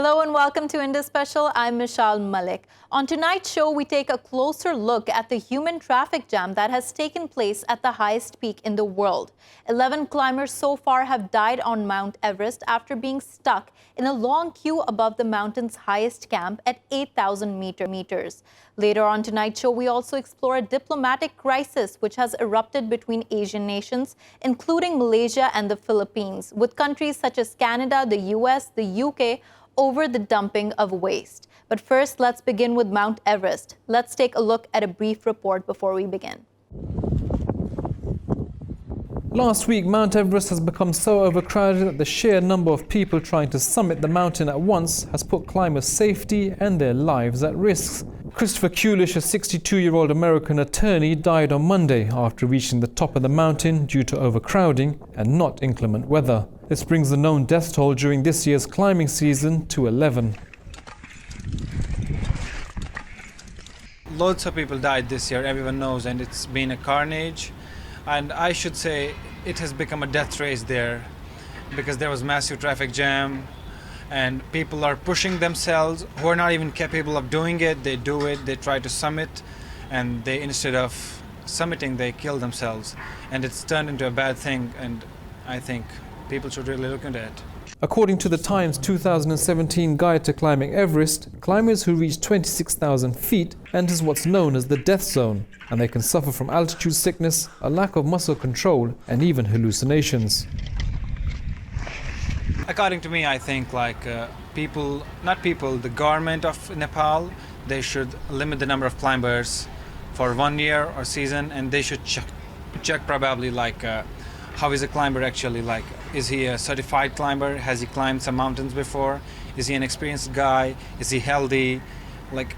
Hello and welcome to Indus Special. I'm Meshal Malik. On tonight's show, we take a closer look at the human traffic jam that has taken place at the highest peak in the world. 11 climbers so far have died on Mount Everest after being stuck in a long queue above the mountain's highest camp at 8,000 meters. Later on tonight's show, we also explore a diplomatic crisis which has erupted between Asian nations, including Malaysia and the Philippines, with countries such as Canada, the US, the UK, over the dumping of waste. But first, let's begin with Mount Everest. Let's take a look at a brief report before we begin. Last week, Mount Everest has become so overcrowded that the sheer number of people trying to summit the mountain at once has put climbers' safety and their lives at risk. Christopher Kulish, a 62-year-old American attorney, died on Monday after reaching the top of the mountain due to overcrowding and not inclement weather. This brings the known death toll during this year's climbing season to 11. Loads of people died this year, everyone knows, and it's been a carnage. And I should say it has become a death race there because there was massive traffic jam and people are pushing themselves who are not even capable of doing it. They do it, they try to summit, and they, instead of summiting, they kill themselves. And it's turned into a bad thing, and I think people should really look into it. According to the Times 2017 Guide to Climbing Everest, climbers who reach 26,000 feet enters what's known as the death zone, and they can suffer from altitude sickness, a lack of muscle control, and even hallucinations. According to me, I think the government of Nepal, they should limit the number of climbers for 1 year or season, and they should check probably how is a climber actually, is he a certified climber? Has he climbed some mountains before? Is he an experienced guy? Is he healthy?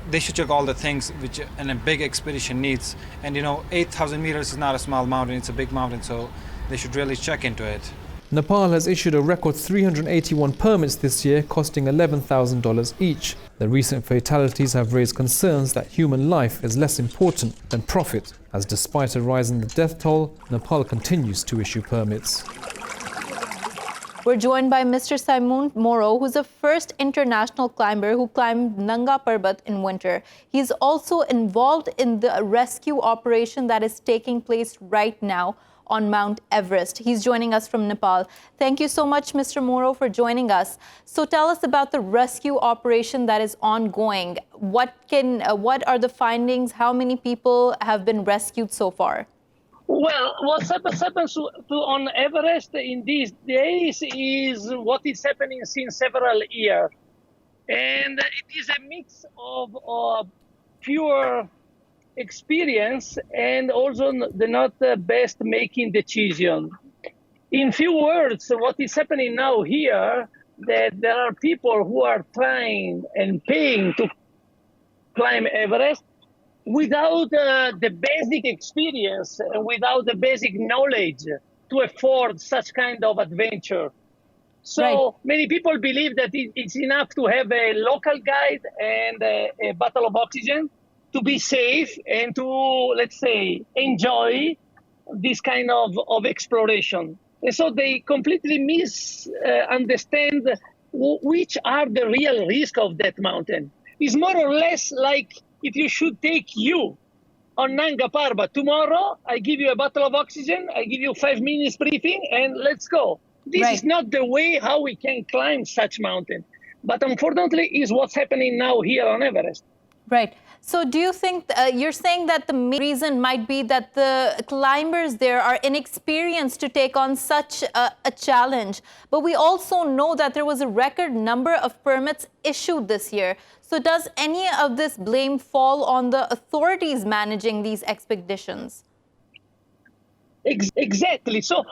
They should check all the things which a big expedition needs. And 8,000 meters is not a small mountain, it's a big mountain, so they should really check into it. Nepal has issued a record 381 permits this year, costing $11,000 each. The recent fatalities have raised concerns that human life is less important than profit, as despite a rise in the death toll, Nepal continues to issue permits. We're joined by Mr. Simone Moro, who's the first international climber who climbed Nanga Parbat in winter. He's also involved in the rescue operation that is taking place right now on Mount Everest. He's joining us from Nepal. Thank you so much, Mr. Moro, for joining us. So tell us about the rescue operation that is ongoing. What are the findings? How many people have been rescued so far? Well, what happens on Everest in these days is what is happening since several years. And it is a mix of pure experience and also the not the best making decision. In few words, what is happening now here, that there are people who are trying and paying to climb Everest without the basic experience, without the basic knowledge to afford such kind of adventure. So Many people believe that it's enough to have a local guide and a bottle of oxygen to be safe and to, let's say, enjoy this kind of exploration. And so they completely misunderstand which are the real risks of that mountain. It's more or less like if you should take you on Nanga Parbat tomorrow, I give you a bottle of oxygen, I give you 5 minutes briefing, and let's go. This is not the way how we can climb such mountain. But unfortunately, is what's happening now here on Everest. Right. So do you think, you're saying that the main reason might be that the climbers there are inexperienced to take on such a challenge. But we also know that there was a record number of permits issued this year. So does any of this blame fall on the authorities managing these expeditions? Exactly. So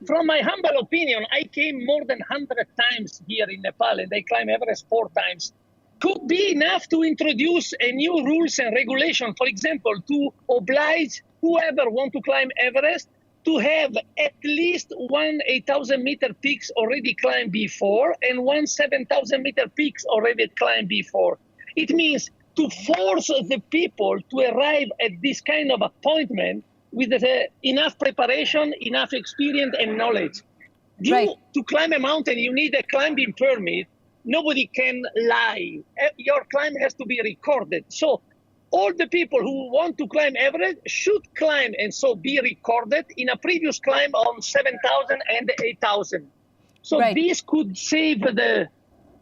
from my humble opinion, I came more than 100 times here in Nepal, and I climbed Everest 4 times. Could be enough to introduce a new rules and regulation, for example, to oblige whoever want to climb Everest to have at least one 8,000 meter peaks already climbed before and one 7,000 meter peaks already climbed before. It means to force the people to arrive at this kind of appointment with enough preparation, enough experience and knowledge. To climb a mountain, you need a climbing permit, nobody can lie. Your climb has to be recorded. So all the people who want to climb Everest should climb and so be recorded in a previous climb on 7,000 and 8,000. So this could save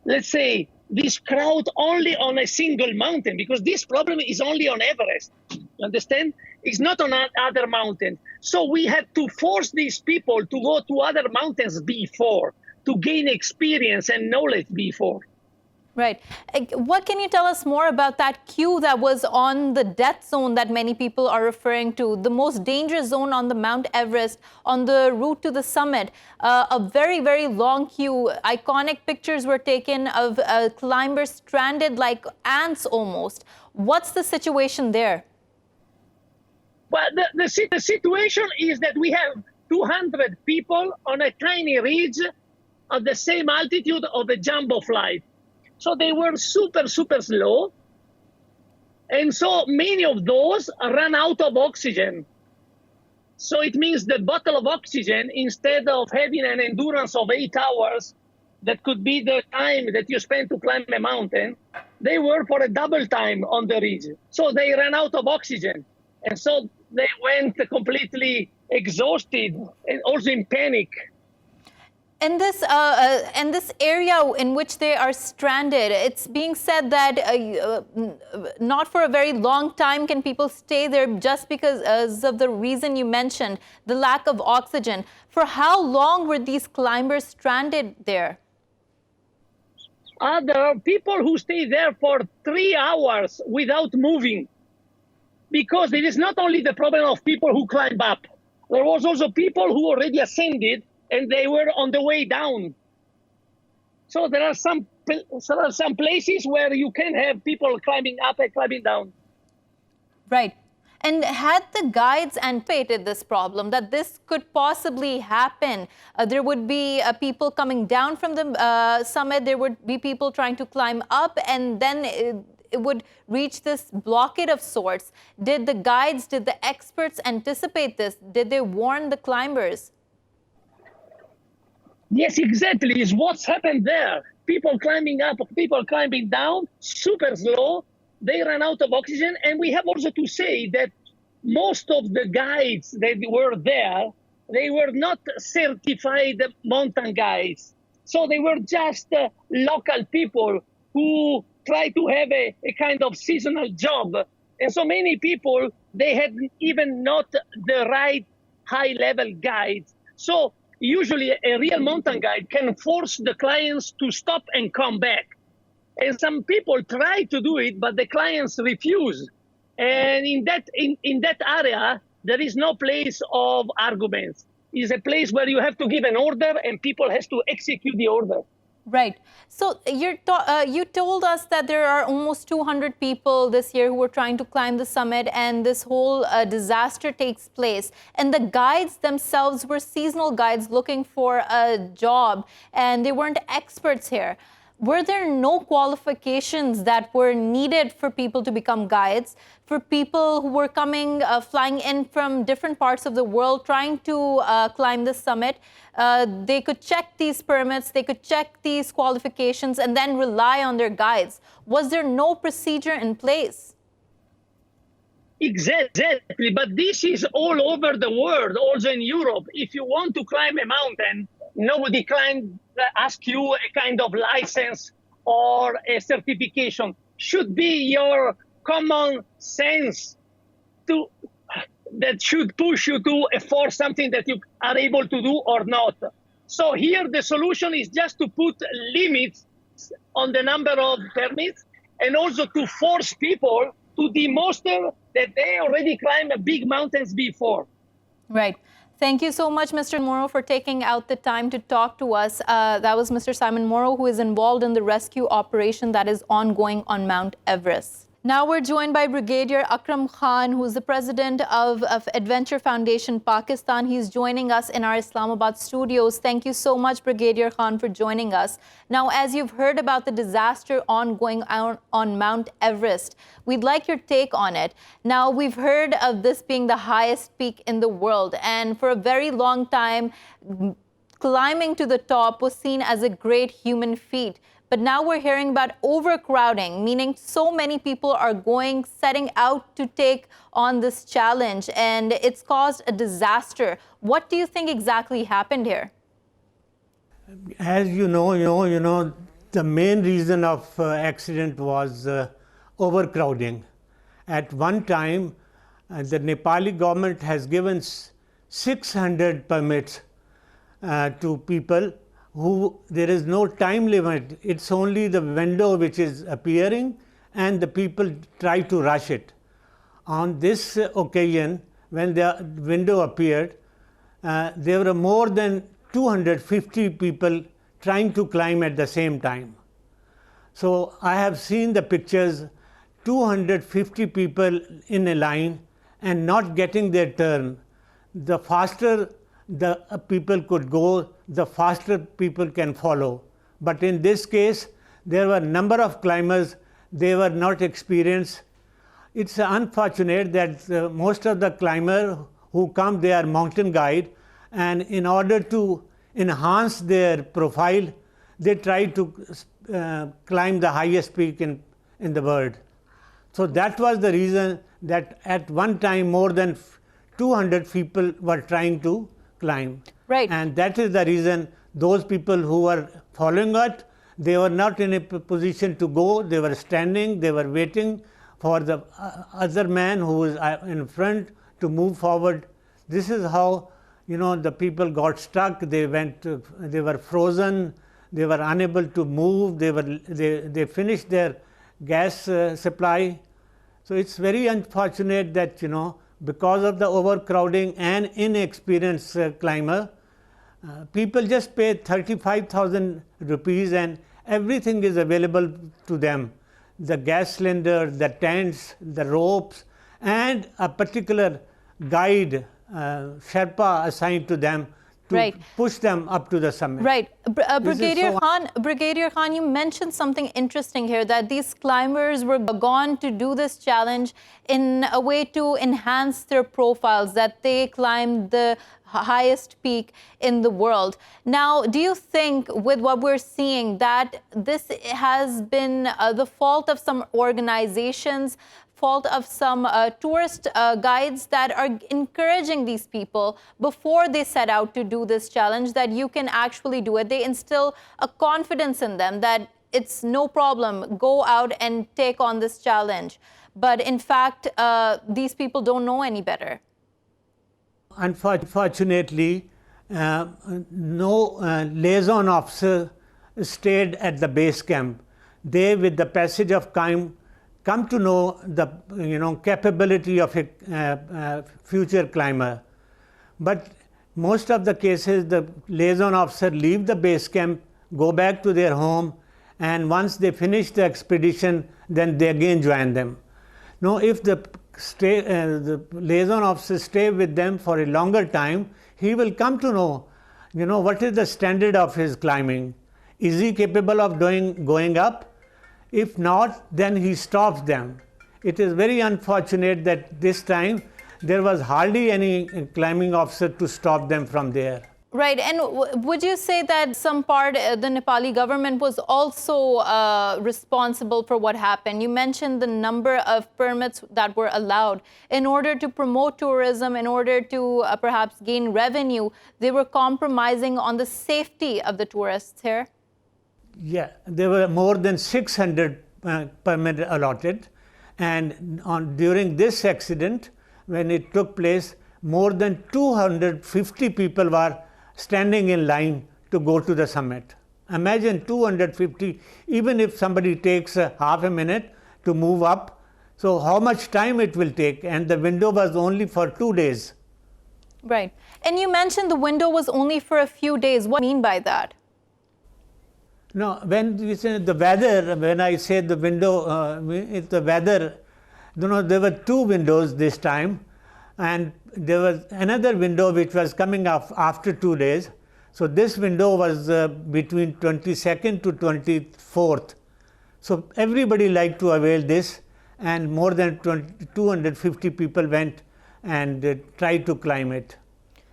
let's say, this crowd only on a single mountain, because this problem is only on Everest. You understand? It's not on other mountains. So we had to force these people to go to other mountains before, to gain experience and knowledge before. Right. What can you tell us more about that queue that was on the death zone that many people are referring to, the most dangerous zone on the Mount Everest, on the route to the summit? A very, very long queue. Iconic pictures were taken of climbers stranded like ants almost. What's the situation there? Well, the situation is that we have 200 people on a tiny ridge at the same altitude of a jumbo flight. So they were super, super slow. And so many of those ran out of oxygen. So it means the bottle of oxygen, instead of having an endurance of 8 hours, that could be the time that you spend to climb a mountain, they were for a double time on the ridge. So they ran out of oxygen. And so they went completely exhausted and also in panic. In this area in which they are stranded, it's being said that not for a very long time can people stay there just because of the reason you mentioned, the lack of oxygen. For how long were these climbers stranded there? There are people who stay there for 3 hours without moving, because it is not only the problem of people who climb up. There was also people who already ascended and they were on the way down. So there are some places where you can have people climbing up and climbing down. Right. And had the guides anticipated this problem, that this could possibly happen? There would be people coming down from the summit, there would be people trying to climb up, and then it would reach this blockade of sorts. Did the guides, did the experts anticipate this? Did they warn the climbers? Yes, exactly. It's what's happened there. People climbing up, people climbing down, super slow. They ran out of oxygen. And we have also to say that most of the guides that were there, they were not certified mountain guides. So they were just local people who tried to have a kind of seasonal job. And so many people, they had even not the right high-level guides. So usually a real mountain guide can force the clients to stop and come back. And some people try to do it, but the clients refuse. And in that area, there is no place of arguments. It's a place where you have to give an order and people has to execute the order. Right. So you told us that there are almost 200 people this year who are trying to climb the summit, and this whole disaster takes place. And the guides themselves were seasonal guides looking for a job, and they weren't experts here. Were there no qualifications that were needed for people to become guides, for people who were coming, flying in from different parts of the world, trying to climb the summit? They could check these permits, they could check these qualifications, and then rely on their guides. Was there no procedure in place? Exactly, but this is all over the world, also in Europe. If you want to climb a mountain, nobody can ask you a kind of license or a certification. Should be your common sense that should push you to enforce something that you are able to do or not. So here the solution is just to put limits on the number of permits, and also to force people to demonstrate that they already climbed big mountains before. Right. Thank you so much, Mr. Moro, for taking out the time to talk to us. That was Mr. Simone Moro, who is involved in the rescue operation that is ongoing on Mount Everest. Now we're joined by Brigadier Akram Khan, who's the president of Adventure Foundation Pakistan. He's joining us in our Islamabad studios. Thank you so much, Brigadier Khan, for joining us. Now, as you've heard about the disaster ongoing on Mount Everest, we'd like your take on it. Now, we've heard of this being the highest peak in the world, and for a very long time, climbing to the top was seen as a great human feat. But now we're hearing about overcrowding, meaning so many people are setting out to take on this challenge, and it's caused a disaster. What do you think exactly happened here? As you know, the main reason of accident was overcrowding. At one time, the Nepali government has given 600 permits to people who there is no time limit. It's only the window which is appearing, and the people try to rush it. On this occasion, when the window appeared, there were more than 250 people trying to climb at the same time. So I have seen the pictures, 250 people in a line and not getting their turn. The faster the people could go, the faster people can follow. But in this case, there were a number of climbers, they were not experienced. It's unfortunate that most of the climbers who come, they are mountain guide, and in order to enhance their profile, they try to climb the highest peak in the world. So that was the reason that at one time more than 200 people were trying to climb. Right. And that is the reason those people who were following it, they were not in a position to go, they were standing, they were waiting for the other man who was in front to move forward. This is how the people got stuck. They were frozen. They were unable to move. They finished their gas supply. So it's very unfortunate that because of the overcrowding and inexperienced climber, people just pay 35,000 rupees and everything is available to them. The gas cylinder, the tents, the ropes, and a particular guide, Sherpa assigned to them to push them up to the summit. Right. Brigadier Khan, you mentioned something interesting here, that these climbers were gone to do this challenge in a way to enhance their profiles, that they climbed the highest peak in the world. Now, do you think with what we're seeing that this has been the fault of some organizations, fault of some tourist guides that are encouraging these people before they set out to do this challenge, that you can actually do it? They instill a confidence in them that it's no problem, go out and take on this challenge. But in fact, these people don't know any better. Unfortunately, no liaison officer stayed at the base camp. They, with the passage of time, come to know the capability of a future climber. But most of the cases, the liaison officer leave the base camp, go back to their home, and once they finish the expedition, then they again join them. Now, if the liaison officer stay with them for a longer time, he will come to know, what is the standard of his climbing. Is he capable of going up? If not, then he stops them. It is very unfortunate that this time there was hardly any climbing officer to stop them from there. Right. And would you say that some part the Nepali government was also responsible for what happened? You mentioned the number of permits that were allowed. In order to promote tourism, in order to perhaps gain revenue, they were compromising on the safety of the tourists here? Yeah, there were more than 600 permits allotted. And during this accident, when it took place, more than 250 people were standing in line to go to the summit. Imagine 250, even if somebody takes half a minute to move up, so how much time it will take? And the window was only for 2 days. Right. And you mentioned the window was only for a few days. What do you mean by that? No, when we say the weather, when I say the window, it's the weather, there were 2 windows this time. And there was another window which was coming up after 2 days. So this window was between 22nd to 24th. So everybody liked to avail this, and more than 250 people went and tried to climb it.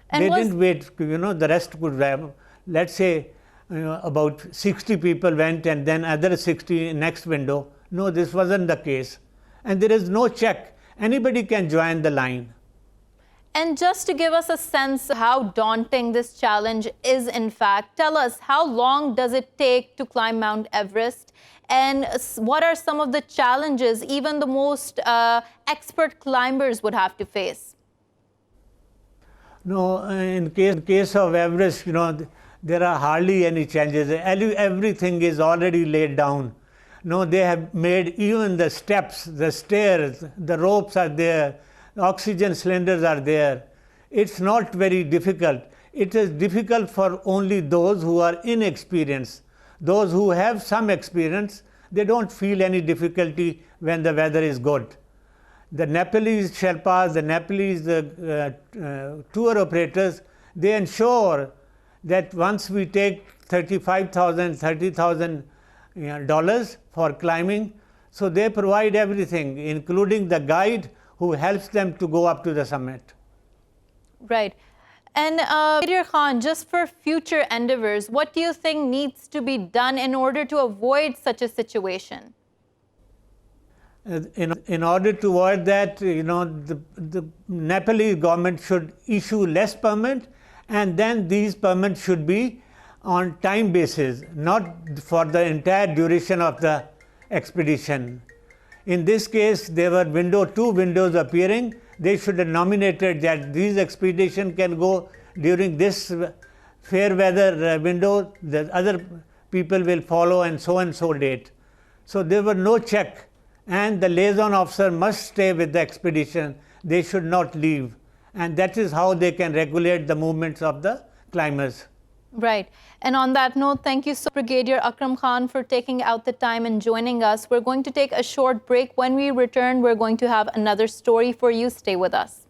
And they didn't wait, the rest could have. Let's say about 60 people went and then other 60 next window. No, this wasn't the case. And there is no check. Anybody can join the line. And just to give us a sense how daunting this challenge is, in fact, tell us, how long does it take to climb Mount Everest? And what are some of the challenges even the most expert climbers would have to face? No, in case of Everest, there are hardly any changes. Everything is already laid down. No, they have made even the steps, the stairs, the ropes are there, oxygen cylinders are there. It's not very difficult. It is difficult for only those who are inexperienced. Those who have some experience, they don't feel any difficulty when the weather is good. The Nepalese Sherpas, the Nepalese tour operators, they ensure that once we take $35,000, $30,000 for climbing, so they provide everything, including the guide who helps them to go up to the summit. Right. And Brigadier Khan, just for future endeavors, what do you think needs to be done in order to avoid such a situation? In order to avoid that, the Nepalese government should issue less permit, and then these permits should be on time basis, not for the entire duration of the expedition. In this case, there were two windows appearing. They should have nominated that these expedition can go during this fair weather window, the other people will follow and so date. So there were no check, and the liaison officer must stay with the expedition. They should not leave, and that is how they can regulate the movements of the climbers. Right. And on that note, thank you so much, Brigadier Akram Khan, for taking out the time and joining us. We're going to take a short break. When we return, we're going to have another story for you. Stay with us.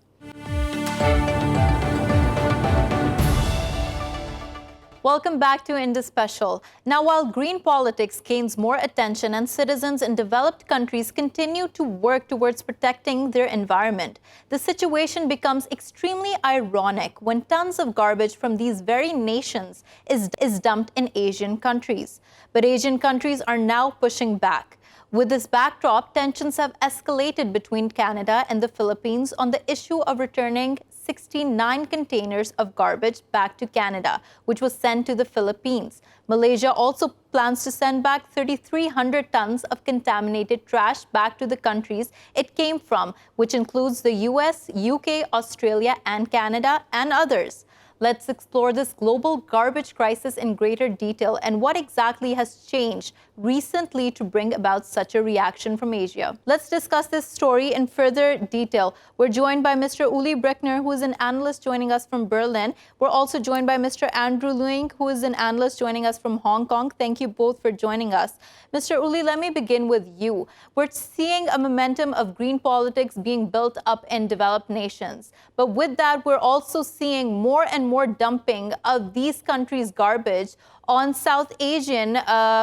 Welcome back to Indus Special. Now, while green politics gains more attention and citizens in developed countries continue to work towards protecting their environment, the situation becomes extremely ironic when tons of garbage from these very nations is dumped in Asian countries. But Asian countries are now pushing back. With this backdrop, tensions have escalated between Canada and the Philippines on the issue of returning 69 containers of garbage back to Canada, which was sent to the Philippines. Malaysia also plans to send back 3,300 tons of contaminated trash back to the countries it came from, which includes the US, UK, Australia, and Canada, and others. Let's explore this global garbage crisis in greater detail and what exactly has changed recently to bring about such a reaction from Asia. Let's discuss this story in further detail. We're joined by Mr. Uli Brueckner, who is an analyst joining us from Berlin. We're also joined by Mr. Andrew Leung, who is an analyst joining us from Hong Kong. Thank you both for joining us. Mr. Uli, let me begin with you. We're seeing a momentum of green politics being built up in developed nations. But with that, we're also seeing more and more dumping of these countries' garbage on South Asian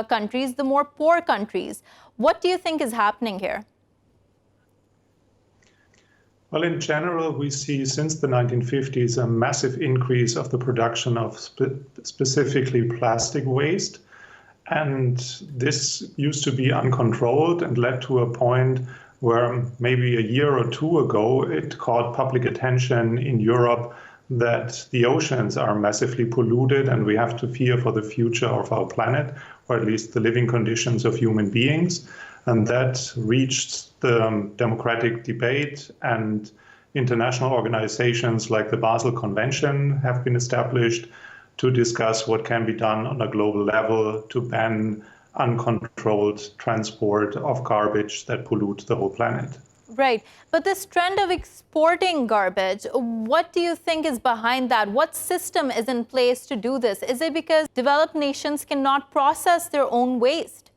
countries, the more poor countries. What do you think is happening here? Well, in general, we see since the 1950s a massive increase of the production of specifically plastic waste. And this used to be uncontrolled and led to a point where maybe a year or two ago, it caught public attention in Europe that the oceans are massively polluted and we have to fear for the future of our planet, or at least the living conditions of human beings. And that reached the democratic debate, and international organizations like the Basel Convention have been established to discuss what can be done on a global level to ban uncontrolled transport of garbage that pollute the whole planet. Right. But this trend of exporting garbage, what do you think is behind that? What system is in place to do this? Is it because developed nations cannot process their own waste?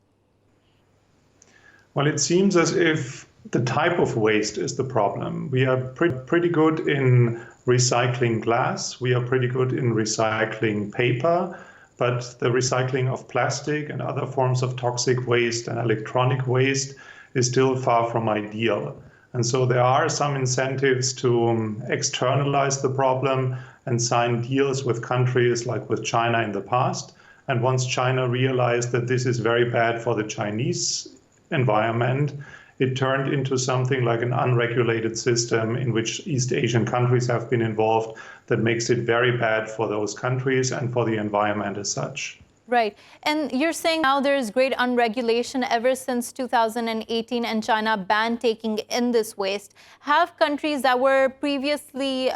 Well, it seems as if the type of waste is the problem. We are pretty good in recycling glass. We are pretty good in recycling paper. But the recycling of plastic and other forms of toxic waste and electronic waste is still far from ideal. And so there are some incentives to externalize the problem and sign deals with countries like with China in the past. And once China realized that this is very bad for the Chinese environment, it turned into something like an unregulated system in which East Asian countries have been involved that makes it very bad for those countries and for the environment as such. Right. And you're saying now there's great unregulation ever since 2018 and China banned taking in this waste. Have countries that were previously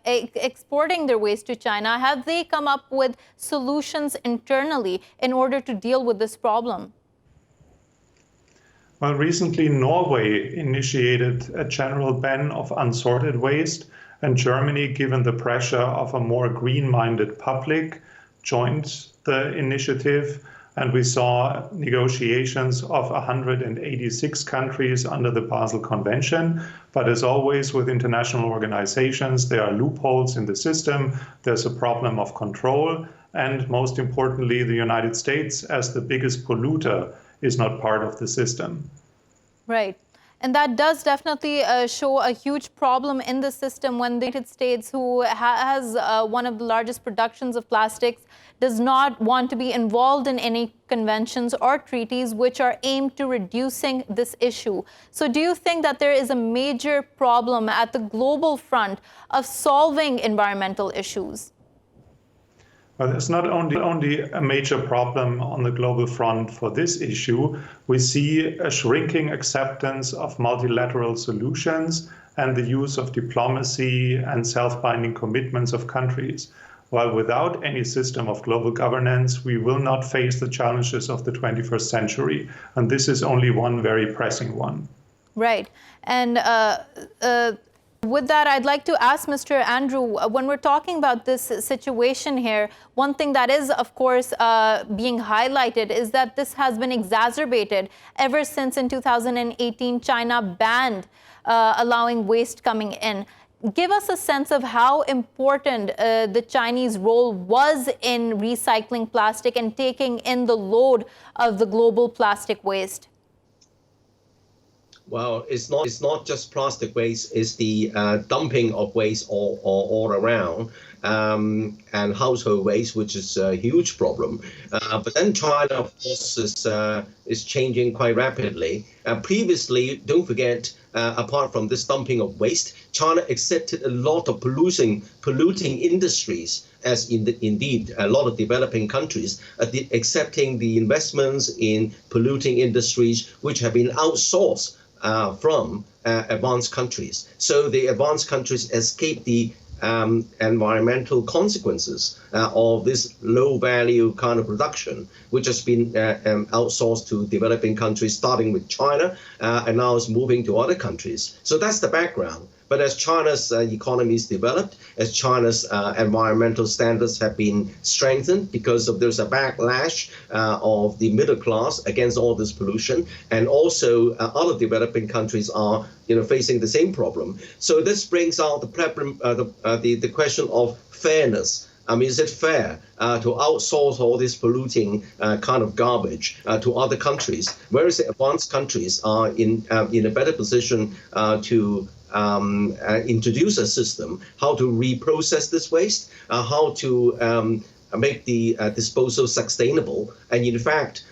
exporting their waste to China, have they come up with solutions internally in order to deal with this problem? Well, recently Norway initiated a general ban of unsorted waste, and Germany, given the pressure of a more green-minded public, joined the initiative, and we saw negotiations of 186 countries under the Basel Convention. But as always with international organizations, there are loopholes in the system, there's a problem of control, and most importantly, the United States, as the biggest polluter, is not part of the system. Right. And that does definitely show a huge problem in the system when the United States, who has one of the largest productions of plastics, does not want to be involved in any conventions or treaties which are aimed to reducing this issue. So do you think that there is a major problem at the global front of solving environmental issues? Well, it's not only a major problem on the global front for this issue. We see a shrinking acceptance of multilateral solutions and the use of diplomacy and self-binding commitments of countries. While without any system of global governance, we will not face the challenges of the 21st century. And this is only one very pressing one. Right. And with that, I'd like to ask Mr. Andrew, when we're talking about this situation here, one thing that is, of course, being highlighted is that this has been exacerbated ever since in 2018, China banned allowing waste coming in. Give us a sense of how important the Chinese role was in recycling plastic and taking in the load of the global plastic waste. Well, it's not just plastic waste, it's the dumping of waste all around, and household waste, which is a huge problem. But then China, of course, is changing quite rapidly. Previously, don't forget, apart from this dumping of waste, China accepted a lot of polluting industries, as indeed a lot of developing countries accepting the investments in polluting industries which have been outsourced from advanced countries. So the advanced countries escape the environmental consequences of this low-value kind of production, which has been outsourced to developing countries, starting with China, and now is moving to other countries. So that's the background. But as China's economy is developed, as China's environmental standards have been strengthened because there's a backlash of the middle class against all this pollution, and also other developing countries are facing the same problem. So this brings out the question of fairness. I mean, is it fair to outsource all this polluting kind of garbage to other countries, whereas the advanced countries are in a better position to introduce a system, how to reprocess this waste, how to make the disposal sustainable, and in fact,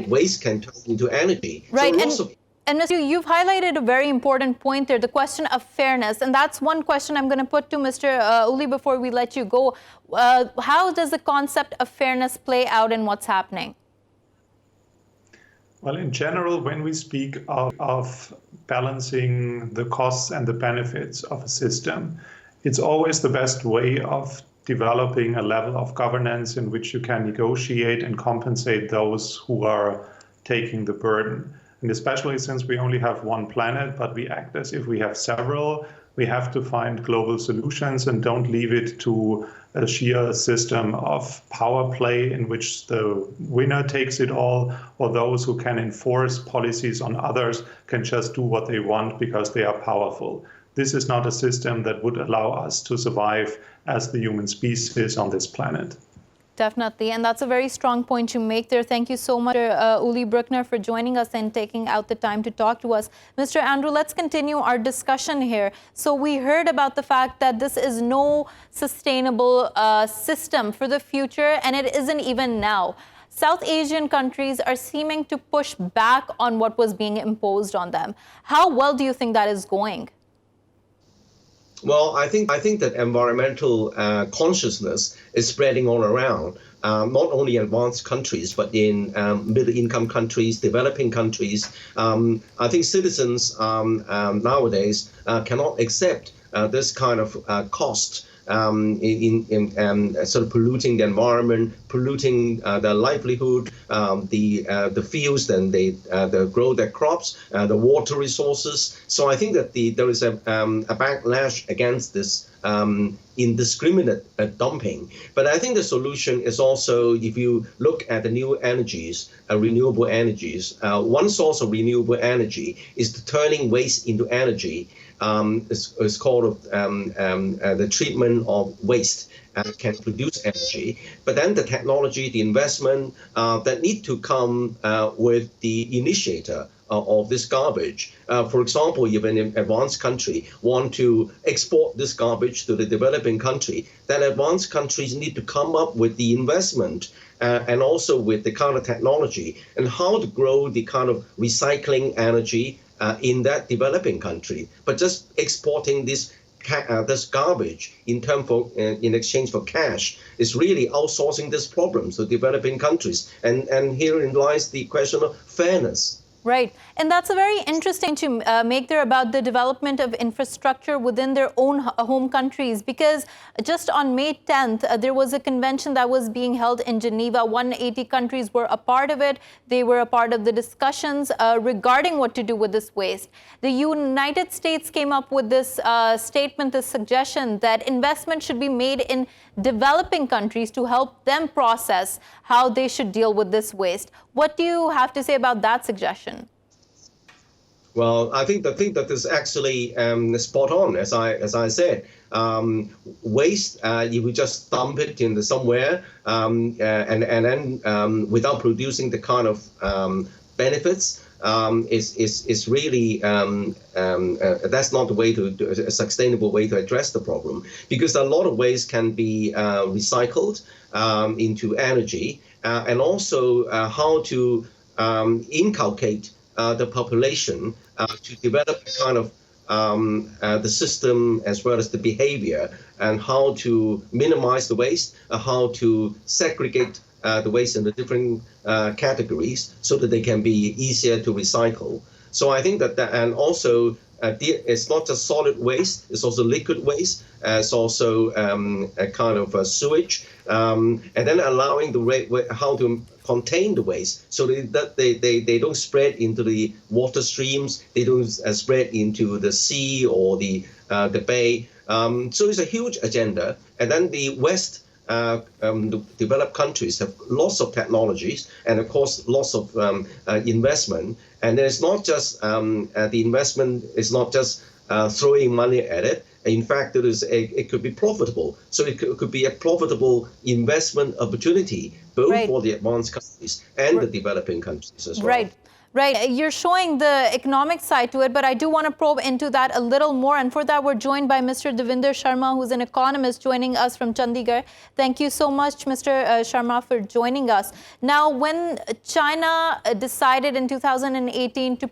waste can turn into energy. Right. So And Mr. You've highlighted a very important point there, the question of fairness. And that's one question I'm going to put to Mr. Uli before we let you go. How does the concept of fairness play out in what's happening? Well, in general, when we speak of balancing the costs and the benefits of a system, it's always the best way of developing a level of governance in which you can negotiate and compensate those who are taking the burden. And especially since we only have one planet, but we act as if we have several, we have to find global solutions and don't leave it to a sheer system of power play in which the winner takes it all, or those who can enforce policies on others can just do what they want because they are powerful. This is not a system that would allow us to survive as the human species on this planet. Definitely, and that's a very strong point you make there. Thank you so much, Uli Brueckner, for joining us and taking out the time to talk to us. Mr. Andrew, let's continue our discussion here. So we heard about the fact that this is no sustainable system for the future, and it isn't even now. South Asian countries are seeming to push back on what was being imposed on them. How well do you think that is going? Well, I think that environmental consciousness is spreading all around, not only in advanced countries, but in middle-income countries, developing countries. I think citizens nowadays cannot accept this kind of cost in sort of polluting the environment, polluting their livelihood, the fields, and they grow their crops, the water resources. So I think that there is a backlash against this indiscriminate dumping. But I think the solution is also, if you look at the new energies, renewable energies, one source of renewable energy is the turning waste into energy. It's called the treatment of waste and can produce energy. But then the technology, the investment that need to come with the initiator of this garbage. For example, if an advanced country want to export this garbage to the developing country, then advanced countries need to come up with the investment and also with the kind of technology and how to grow the kind of recycling energy in that developing country. But just exporting this garbage in exchange for cash is really outsourcing this problem to developing countries. And herein lies the question of fairness. Right. And that's a very interesting to make there about the development of infrastructure within their own home countries, because just on May 10th, there was a convention that was being held in Geneva. 180 countries were a part of it. They were a part of the discussions regarding what to do with this waste. The United States came up with this statement, this suggestion that investment should be made in developing countries to help them process how they should deal with this waste. What do you have to say about that suggestion? Well, I think that is actually spot on, as I said. Waste, if we just dump it in somewhere and then without producing the kind of benefits, is really that's not the way to do a sustainable way to address the problem, because a lot of waste can be recycled into energy, and also how to inculcate the population to develop a kind of the system as well as the behavior, and how to minimize the waste, how to segregate the waste into different categories so that they can be easier to recycle. So I think that and also it's not just solid waste, it's also liquid waste, it's also a kind of sewage, and then allowing the how to contain the waste so that they don't spread into the water streams, they don't spread into the sea or the bay. So it's a huge agenda. And then the West, the developed countries have lots of technologies and, of course, lots of investment. And there's not just the investment is not just throwing money at it. In fact, it could be profitable. So it could be a profitable investment opportunity, both for the advanced countries and the developing countries as well. Right. Right. You're showing the economic side to it, but I do want to probe into that a little more. And for that, we're joined by Mr. Devinder Sharma, who's an economist joining us from Chandigarh. Thank you so much, Mr. Sharma, for joining us. Now, when China decided in 2018 to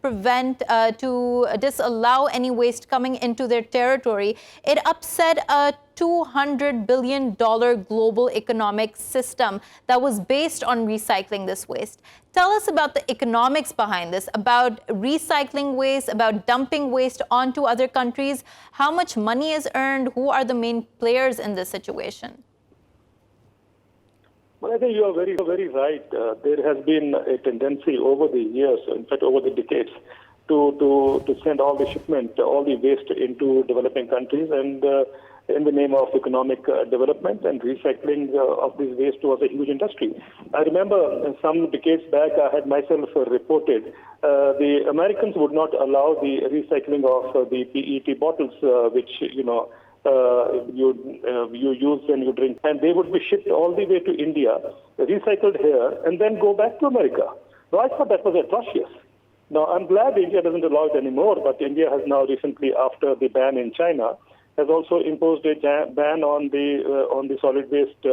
to disallow any waste coming into their territory, it upset a $200 billion global economic system that was based on recycling this waste. Tell us about the economics behind this, about recycling waste, about dumping waste onto other countries. How much money is earned? Who are the main players in this situation? Well, I think you are very, very right. There has been a tendency over the years, in fact, over the decades, to send all the shipment, all the waste into developing countries, and in the name of economic development, and recycling of this waste was a huge industry. I remember some decades back, I had myself reported the Americans would not allow the recycling of the PET bottles, which you use when you drink, and they would be shipped all the way to India, recycled here, and then go back to America. Now, I thought that was atrocious. Now, I'm glad India doesn't allow it anymore, but India has now recently, after the ban in China, has also imposed a ban on the solid waste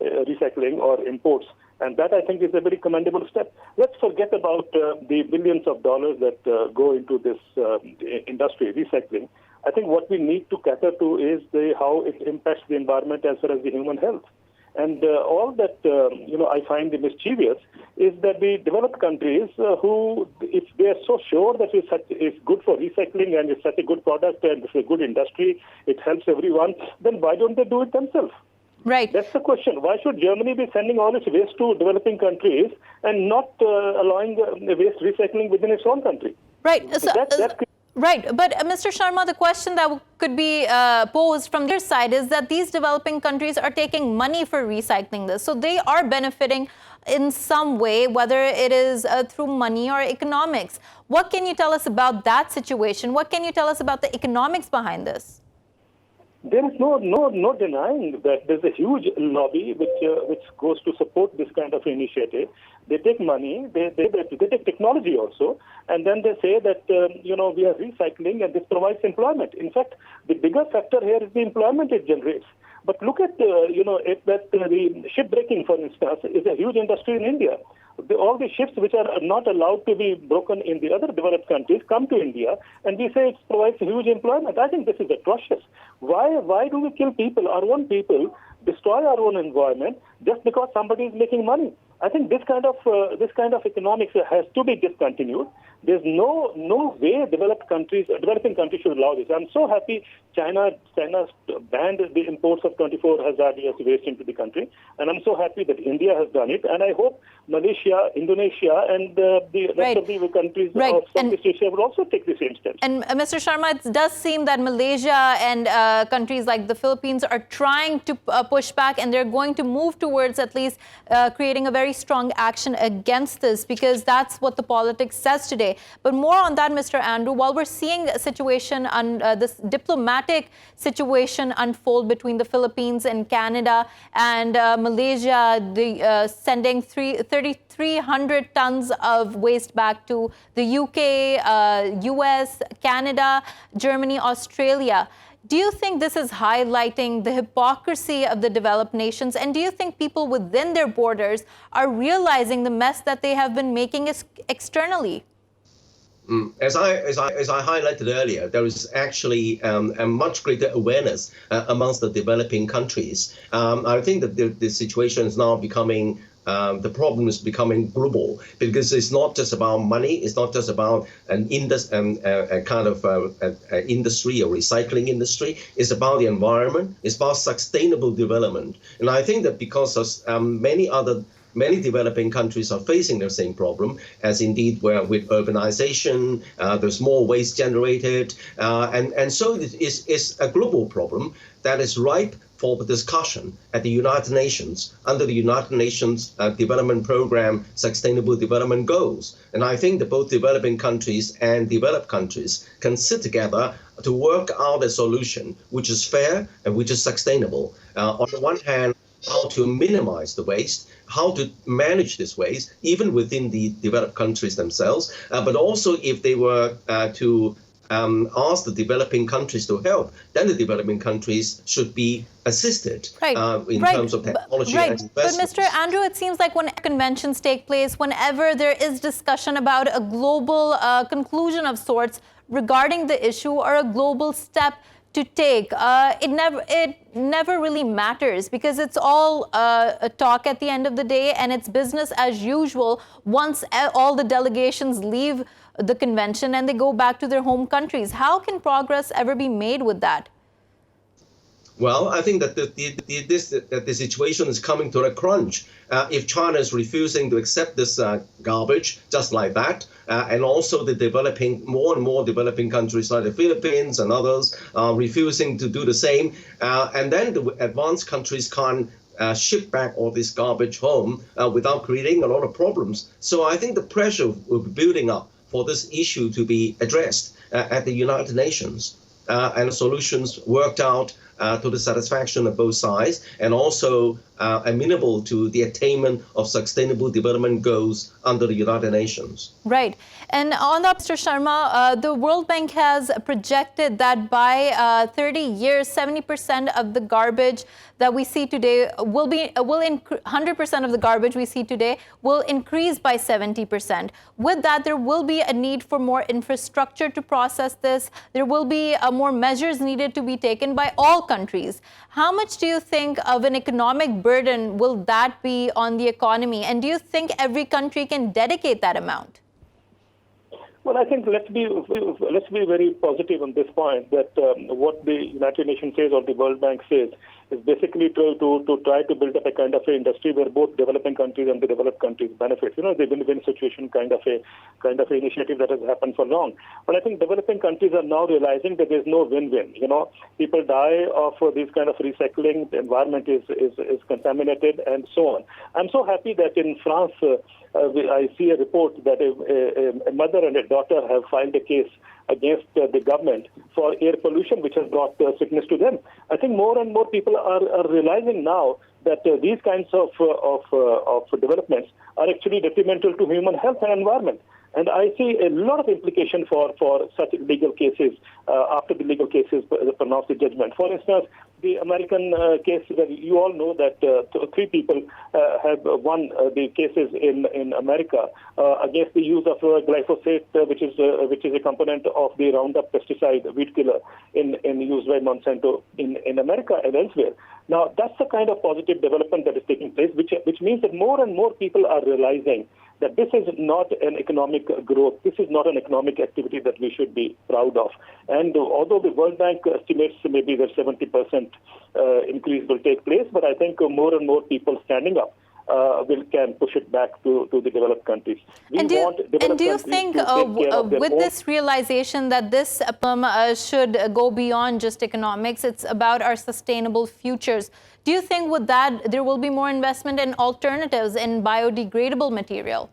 recycling or imports. And that, I think, is a very commendable step. Let's forget about the billions of dollars that go into this industry, recycling. I think what we need to cater to is how it impacts the environment as well as the human health. And all that, I find mischievous is that the developed countries who, if they are so sure that it's good for recycling and it's such a good product and it's a good industry, it helps everyone, then why don't they do it themselves? Right. That's the question. Why should Germany be sending all its waste to developing countries and not allowing waste recycling within its own country? Right. Right. But Mr. Sharma, the question that could be posed from their side is that these developing countries are taking money for recycling this. So they are benefiting in some way, whether it is through money or economics. What can you tell us about that situation? What can you tell us about the economics behind this? There is no denying that there's a huge lobby which goes to support this kind of initiative. They take money, they take technology also, and then they say that we are recycling and this provides employment. In fact, the bigger factor here is the employment it generates. But look at the shipbreaking, for instance, is a huge industry in India. All the ships which are not allowed to be broken in the other developed countries come to India, and we say it provides huge employment. I think this is atrocious. Why do we kill people, our own people, destroy our own environment just because somebody is making money? I think this kind of economics has to be discontinued. There's no way developing countries should allow this. I'm so happy China banned the imports of 24 hazardous waste into the country, and I'm so happy that India has done it. And I hope Malaysia, Indonesia, and the rest of the countries of Southeast Asia will also take the same steps. And Mr. Sharma, it does seem that Malaysia and countries like the Philippines are trying to push back, and they're going to move towards at least creating a very strong action against this, because that's what the politics says today. But more on that, Mr. Andrew, while we're seeing a situation on this diplomatic situation unfold between the Philippines and Canada and Malaysia, sending 3,300 tons of waste back to the UK, US, Canada, Germany, Australia. Do you think this is highlighting the hypocrisy of the developed nations? And do you think people within their borders are realizing the mess that they have been making externally? As I highlighted earlier, there is actually a much greater awareness amongst the developing countries. I think that the situation is now becoming the problem is becoming global, because it's not just about money. It's not just about an industry or recycling industry. It's about the environment. It's about sustainable development. And I think that because of many developing countries are facing the same problem, as indeed where with urbanization, there's more waste generated. And so it's a global problem that is ripe for discussion at the United Nations under the United Nations Development Program Sustainable Development Goals. And I think that both developing countries and developed countries can sit together to work out a solution which is fair and which is sustainable. On the one hand, how to minimize the waste, how to manage this waste, even within the developed countries themselves, but also if they were to ask the developing countries to help, then the developing countries should be assisted in terms of technology and investment. But Mr. Andrew, it seems like when conventions take place, whenever there is discussion about a global conclusion of sorts regarding the issue or a global step to take, it never really matters, because it's all a talk at the end of the day, and it's business as usual once all the delegations leave the convention and they go back to their home countries. How can progress ever be made with that? Well, I think that the situation is coming to a crunch. If China is refusing to accept this garbage just like that, and also the more and more developing countries like the Philippines and others are refusing to do the same, and then the advanced countries can't ship back all this garbage home without creating a lot of problems. So I think the pressure will be building up for this issue to be addressed at the United Nations. and solutions worked out to the satisfaction of both sides, and also amenable to the attainment of sustainable development goals under the United Nations. Right. And on that, Mr. Sharma, the World Bank has projected that by 30 years, 70% of the garbage that we see today 100% of the garbage we see today will increase by 70%. With that, there will be a need for more infrastructure to process this. There will be more measures needed to be taken by all countries. How much do you think of an economic burden will that be on the economy? And do you think every country can dedicate that amount? Well, I think let's be very positive on this point that what the United Nations says or the World Bank says is basically to try to build up a kind of an industry where both developing countries and the developed countries benefit. The win-win situation kind of initiative that has happened for long. But I think developing countries are now realizing that there's no win-win. People die of this kind of recycling. The environment is contaminated and so on. I'm so happy that in France, I see a report that a mother and a daughter have filed a case against the government for air pollution, which has brought sickness to them. I think more and more people are realizing now that these kinds of developments are actually detrimental to human health and environment. And I see a lot of implication for such legal cases after the legal cases pronounce the judgment. For instance, the American case, that you all know that 3 people have won the cases in America against the use of glyphosate, which is a component of the Roundup pesticide, weed killer, in used by Monsanto in America and elsewhere. Now, that's the kind of positive development that is taking place, which means that more and more people are realizing that this is not an economic growth. This is not an economic activity that we should be proud of. And although the World Bank estimates maybe that 70% increase will take place, but I think more and more people standing up can push it back to the developed countries. And do you think with this realization that this should go beyond just economics, it's about our sustainable futures, do you think with that there will be more investment in alternatives in biodegradable material?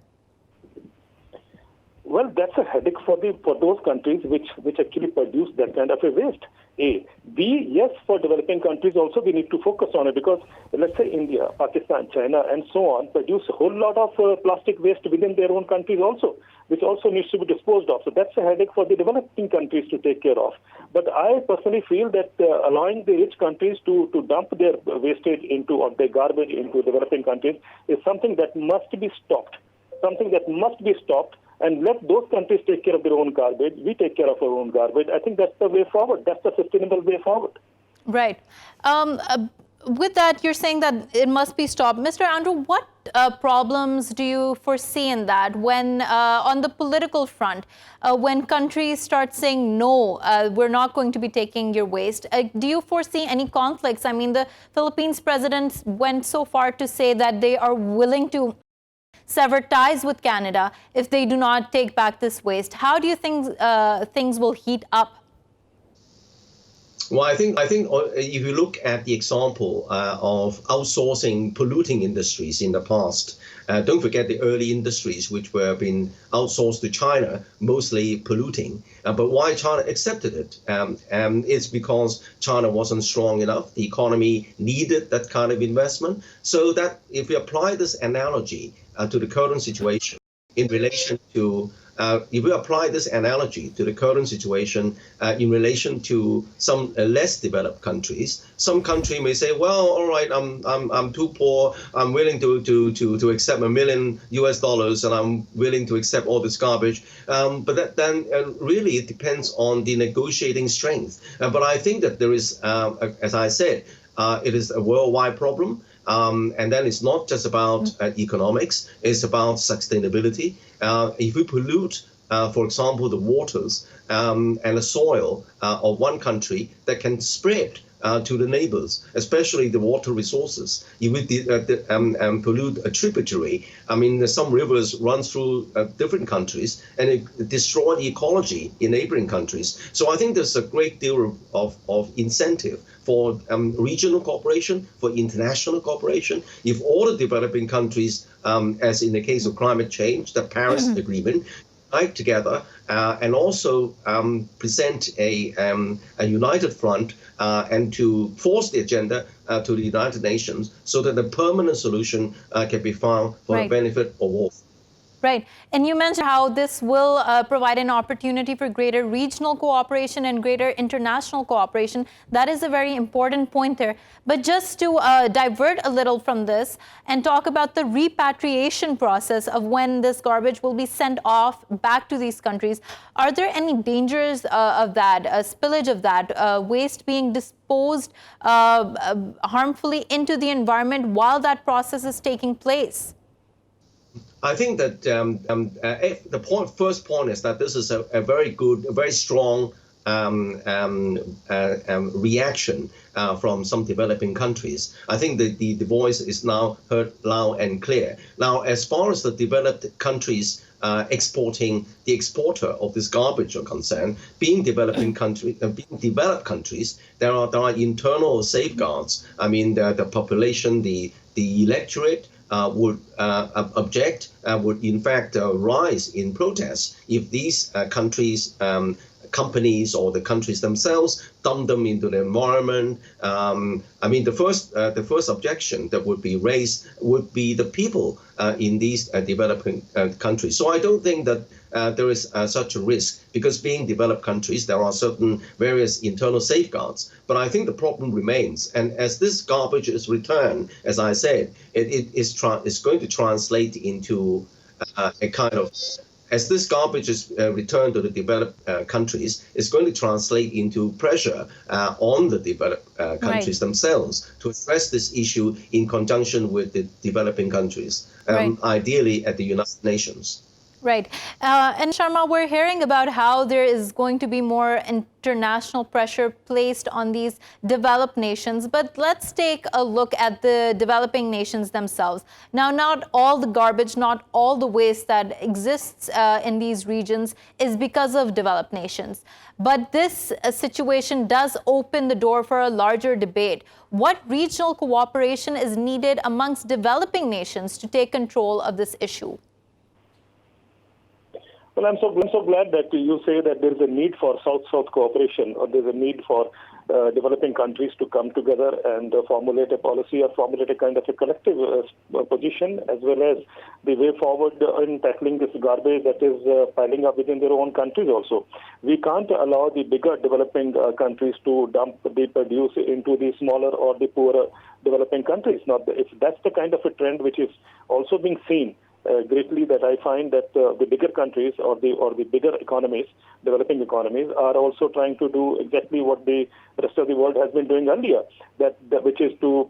Well, that's a headache for those countries which actually produce that kind of a waste. A. B, yes, for developing countries also we need to focus on it, because let's say India, Pakistan, China and so on produce a whole lot of plastic waste within their own countries also, which also needs to be disposed of. So that's a headache for the developing countries to take care of. But I personally feel that allowing the rich countries to dump their wastage or their garbage into developing countries is something that must be stopped. And let those countries take care of their own garbage. We take care of our own garbage. I think that's the way forward. That's the sustainable way forward. Right. With that, you're saying that it must be stopped. Mr. Andrew, what problems do you foresee in that when, on the political front, when countries start saying, no, we're not going to be taking your waste? Do you foresee any conflicts? I mean, the Philippines president went so far to say that they are willing to sever ties with Canada if they do not take back this waste. How do you think things will heat up? Well, I think if you look at the example of outsourcing polluting industries in the past, don't forget the early industries which were being outsourced to China, mostly polluting. But why China accepted it? It's because China wasn't strong enough. The economy needed that kind of investment. So that if we apply this analogy to the current situation in relation to if we apply this analogy to the current situation in relation to some less developed countries, some country may say, well, all right, I'm too poor. I'm willing to accept $1 million and I'm willing to accept all this garbage. But then really it depends on the negotiating strength. But I think that there is, as I said, it is a worldwide problem. And then it's not just about economics, it's about sustainability. If we pollute, for example, the waters and the soil of one country, that can spread to the neighbors, especially the water resources. If we pollute a tributary, I mean, some rivers run through different countries and it destroy the ecology in neighboring countries. So I think there's a great deal of incentive for regional cooperation, for international cooperation. If all the developing countries, as in the case of climate change, the Paris Agreement, unite together and also present a united front and to force the agenda to the United Nations so that a permanent solution can be found for the benefit of all. Right. And you mentioned how this will provide an opportunity for greater regional cooperation and greater international cooperation. That is a very important point there. But just to divert a little from this and talk about the repatriation process of when this garbage will be sent off back to these countries, are there any dangers of that, spillage of that, waste being disposed harmfully into the environment while that process is taking place? I think that the first point is that this is a very good, a very strong reaction from some developing countries. I think that the voice is now heard loud and clear. Now, as far as the developed countries exporting, the exporter of this garbage are concerned, being developed countries, there are internal safeguards. I mean, the population, the electorate would object, would in fact rise in protest if these companies or the countries themselves dump them into the environment. I mean, the first objection that would be raised would be the people in these developing countries. So I don't think that there is such a risk, because being developed countries, there are certain various internal safeguards. But I think the problem remains. And as this garbage is returned, as I said, it's going to translate into a kind of, as this garbage is returned to the developed countries, it's going to translate into pressure on the developed countries themselves to address this issue in conjunction with the developing countries, ideally at the United Nations. Right. And Sharma, we're hearing about how there is going to be more international pressure placed on these developed nations. But let's take a look at the developing nations themselves. Now, not all the garbage, not all the waste that exists in these regions is because of developed nations. But this situation does open the door for a larger debate. What regional cooperation is needed amongst developing nations to take control of this issue? Well, I'm so glad that you say that there's a need for South-South cooperation, or there's a need for developing countries to come together and formulate a policy or formulate a kind of a collective position, as well as the way forward in tackling this garbage that is piling up within their own countries also. We can't allow the bigger developing countries to dump the produce into the smaller or the poorer developing countries. Now, if that's the kind of a trend which is also being seen greatly, that I find that the bigger countries or the bigger economies, developing economies, are also trying to do exactly what the rest of the world has been doing earlier, which is to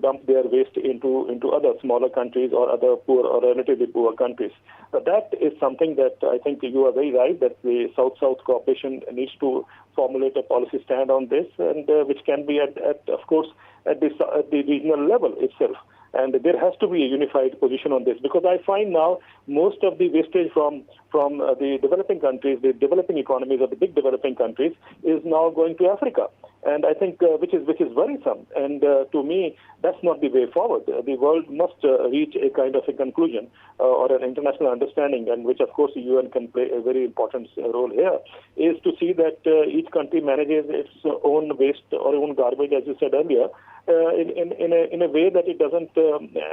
dump their waste into other smaller countries or other poor or relatively poor countries. That is something that I think you are very right, that the South-South cooperation needs to formulate a policy stand on this, and which can be at the regional level itself. And there has to be a unified position on this, because I find now most of the wastage from the developing countries, the developing economies of the big developing countries, is now going to Africa. And I think which is worrisome. And to me, that's not the way forward. The world must reach a kind of a conclusion or an international understanding, and which, of course, the UN can play a very important role here, is to see that each country manages its own waste or own garbage, as you said earlier, in a way that it doesn't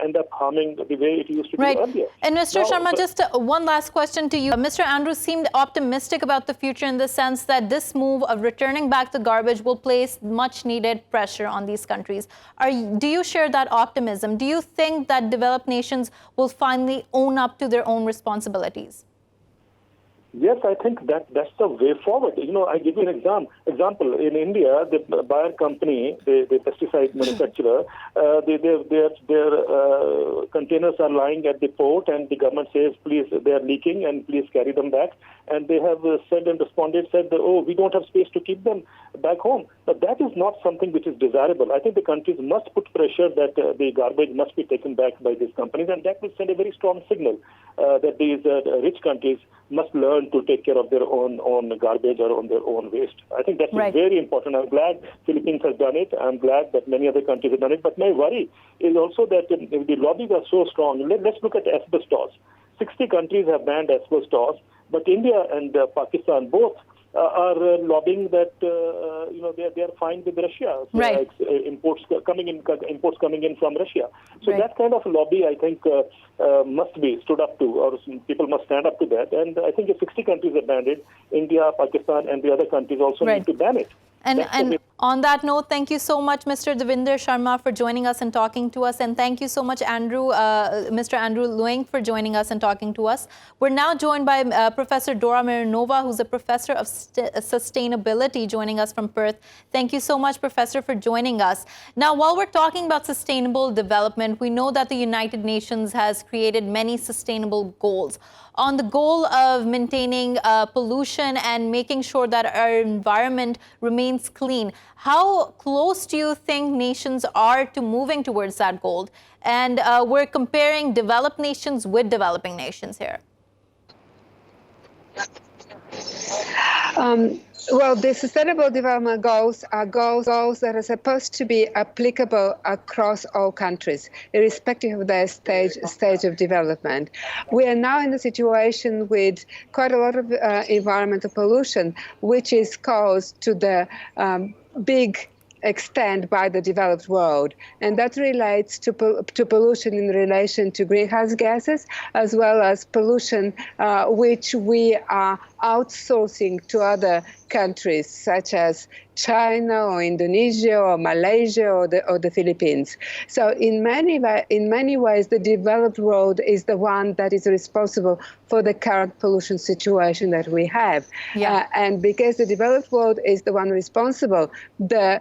end up harming the way it used to do earlier. And Mr. Sharma, just one last question to you. Mr. Andrews seemed optimistic about the future in the sense that this move of returning back the garbage will place much needed pressure on these countries. Do you share that optimism? Do you think that developed nations will finally own up to their own responsibilities? Yes, I think that's the way forward. You know, I give you an example. In India, the Bayer company, the pesticide manufacturer, their containers are lying at the port, and the government says, please, they are leaking, and please carry them back. And they have said, oh, we don't have space to keep them back home. But that is not something which is desirable. I think the countries must put pressure that the garbage must be taken back by these companies, and that will send a very strong signal that these rich countries must learn to take care of their own garbage or on their own waste. I think that's very important. I'm glad Philippines has done it. I'm glad that many other countries have done it. But my worry is also that the lobbies are so strong. Let's look at asbestos. 60 countries have banned asbestos, But India and Pakistan both are lobbying that they are fine with Russia. So right. Imports coming in from Russia. So right. that kind of lobby, I think, must be stood up to, or people must stand up to that. And I think if 60 countries have banned it, India, Pakistan, and the other countries also right. need to ban it. And on that note, thank you so much, Mr. Devinder Sharma, for joining us and talking to us. And thank you so much, Mr. Andrew Leung, for joining us and talking to us. We're now joined by Professor Dora Marinova, who's a professor of sustainability, joining us from Perth. Thank you so much, Professor, for joining us. Now, while we're talking about sustainable development, we know that the United Nations has created many sustainable goals. On the goal of maintaining pollution and making sure that our environment remains clean, how close do you think nations are to moving towards that goal? And we're comparing developed nations with developing nations here. Well, the Sustainable Development Goals are goals that are supposed to be applicable across all countries, irrespective of their stage of development. We are now in a situation with quite a lot of environmental pollution, which is caused to the big extent by the developed world, and that relates to pollution in relation to greenhouse gases, as well as pollution which we are outsourcing to other countries such as China or Indonesia or Malaysia or the Philippines. So in many ways, the developed world is the one that is responsible for the current pollution situation that we have. Yeah. And because the developed world is the one responsible, the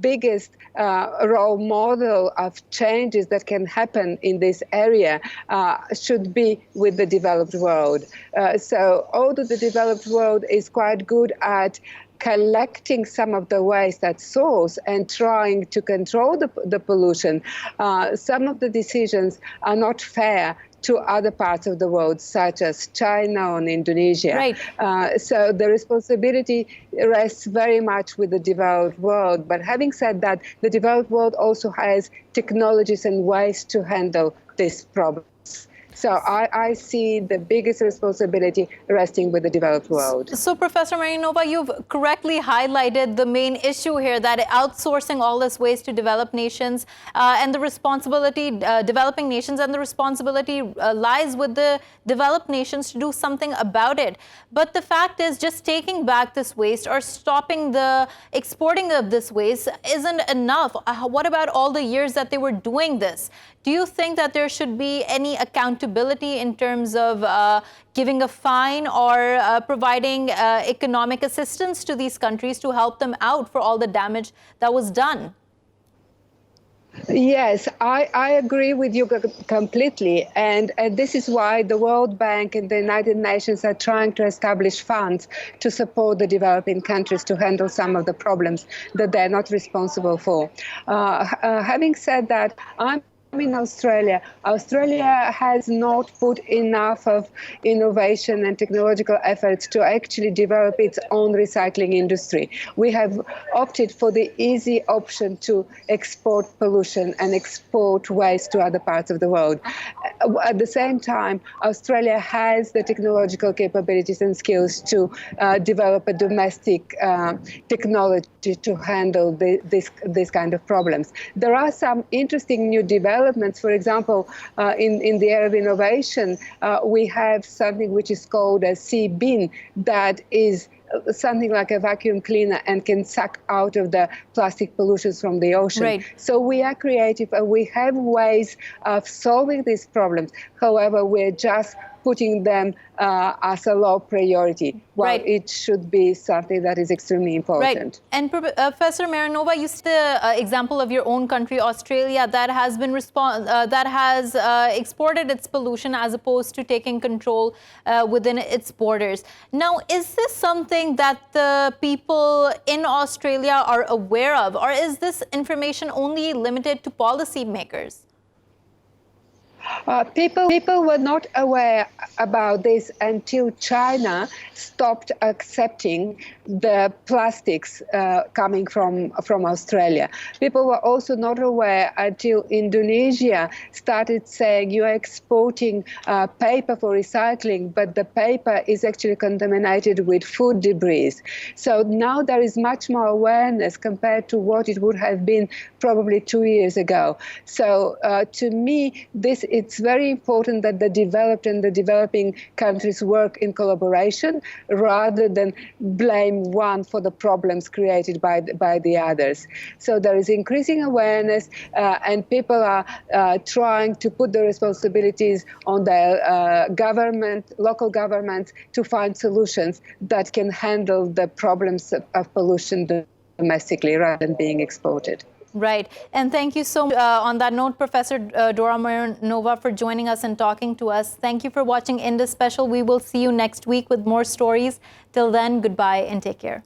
biggest role model of changes that can happen in this area should be with the developed world. So although the developed world is quite good at collecting some of the waste at source and trying to control the pollution, some of the decisions are not fair to other parts of the world, such as China and Indonesia. Right. So the responsibility rests very much with the developed world. But having said that, the developed world also has technologies and ways to handle this problem. So I see the biggest responsibility resting with the developed world. So, Professor Marinova, you've correctly highlighted the main issue here, that outsourcing all this waste to developed nations and the responsibility, developing nations, and the responsibility lies with the developed nations to do something about it. But the fact is, just taking back this waste or stopping the exporting of this waste isn't enough. What about all the years that they were doing this? Do you think that there should be any accountability in terms of giving a fine or providing economic assistance to these countries to help them out for all the damage that was done? Yes, I agree with you completely. And this is why the World Bank and the United Nations are trying to establish funds to support the developing countries to handle some of the problems that they're not responsible for. Having said that, I'm in Australia. Australia has not put enough of innovation and technological efforts to actually develop its own recycling industry. We have opted for the easy option to export pollution and export waste to other parts of the world. At the same time, Australia has the technological capabilities and skills to develop a domestic technology to handle this kind of problems. There are some interesting new developments. For example, in the area of innovation, we have something which is called a sea bin that is something like a vacuum cleaner and can suck out of the plastic pollutions from the ocean. Right. So we are creative and we have ways of solving these problems. However, we're just putting them as a low priority, while right. it should be something that is extremely important. Right. And Professor Marinova, you see the example of your own country, Australia, that has been exported its pollution as opposed to taking control within its borders. Now, is this something that the people in Australia are aware of, or is this information only limited to policymakers? People were not aware about this until China stopped accepting the plastics coming from Australia. People were also not aware until Indonesia started saying you are exporting paper for recycling, but the paper is actually contaminated with food debris. So now there is much more awareness compared to what it would have been probably 2 years ago. So to me, it's very important that the developed and the developing countries work in collaboration rather than blame one for the problems created by the others. So there is increasing awareness and people are trying to put the responsibilities on their local governments to find solutions that can handle the problems of pollution domestically rather than being exported. Right. And thank you so much on that note, Professor Dora Marinova, for joining us and talking to us. Thank you for watching Indus Special. We will see you next week with more stories. Till then, goodbye and take care.